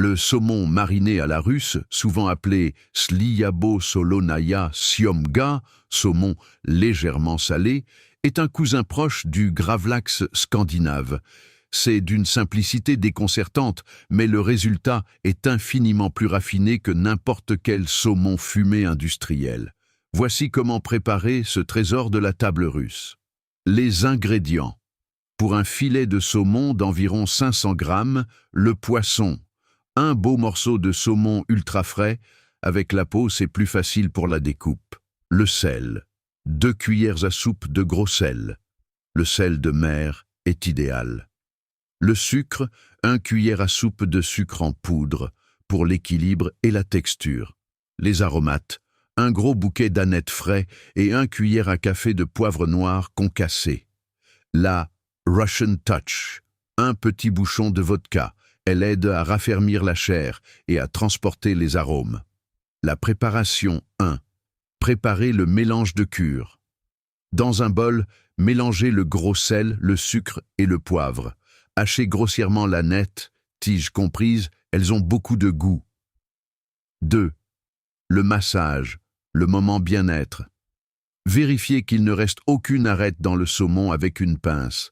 Le saumon mariné à la russe, souvent appelé sliabo solonaya siomga, saumon légèrement salé, est un cousin proche du gravlax scandinave. C'est d'une simplicité déconcertante, mais le résultat est infiniment plus raffiné que n'importe quel saumon fumé industriel. Voici comment préparer ce trésor de la table russe. Les ingrédients. Pour un filet de saumon d'environ 500 grammes, le poisson. Un beau morceau de saumon ultra frais, avec la peau c'est plus facile pour la découpe. Le sel. 2 cuillères à soupe de gros sel. Le sel de mer est idéal. Le sucre, 1 cuillère à soupe de sucre en poudre, pour l'équilibre et la texture. Les aromates, un gros bouquet d'anettes frais et 1 cuillère à café de poivre noir concassé. La Russian Touch, un petit bouchon de vodka. Elle aide à raffermir la chair et à transporter les arômes. La préparation 1. Préparer le mélange de cure. Dans un bol, mélangez le gros sel, le sucre et le poivre. Hachez grossièrement l'aneth, tiges comprises, elles ont beaucoup de goût. 2. Le massage, le moment bien-être. Vérifiez qu'il ne reste aucune arête dans le saumon avec une pince.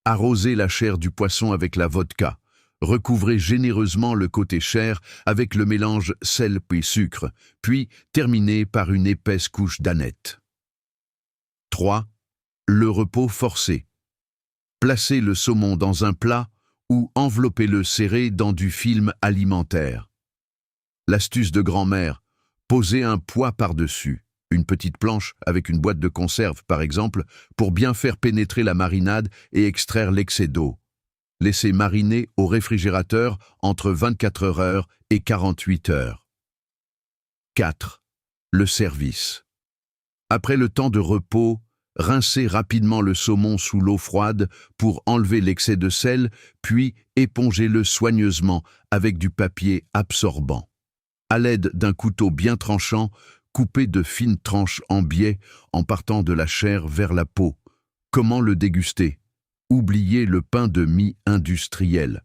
Arrosez la chair du poisson avec la vodka. Recouvrez généreusement le côté chair avec le mélange sel puis sucre, puis terminez par une épaisse couche d'anettes. 3. Le repos forcé. Placez le saumon dans un plat ou enveloppez-le serré dans du film alimentaire. L'astuce de grand-mère, posez un poids par-dessus, une petite planche avec une boîte de conserve par exemple, pour bien faire pénétrer la marinade et extraire l'excès d'eau. Laissez mariner au réfrigérateur entre 24 heures et 48 heures. 4. Le service. Après le temps de repos, rincez rapidement le saumon sous l'eau froide pour enlever l'excès de sel, puis épongez-le soigneusement avec du papier absorbant. À l'aide d'un couteau bien tranchant, coupez de fines tranches en biais en partant de la chair vers la peau. Comment le déguster ? Oubliez le pain de mie industriel.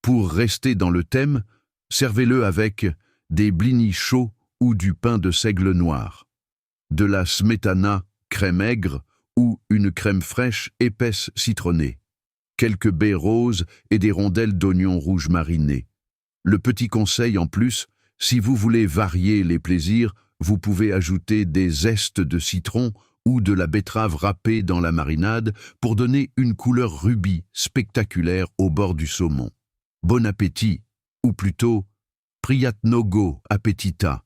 Pour rester dans le thème, servez-le avec des blinis chauds ou du pain de seigle noir, de la smetana crème aigre ou une crème fraîche épaisse citronnée, quelques baies roses et des rondelles d'oignons rouges marinés. Le petit conseil en plus, si vous voulez varier les plaisirs, vous pouvez ajouter des zestes de citron ou de la betterave râpée dans la marinade pour donner une couleur rubis spectaculaire au bord du saumon. Bon appétit, ou plutôt Priyatnogo appetita.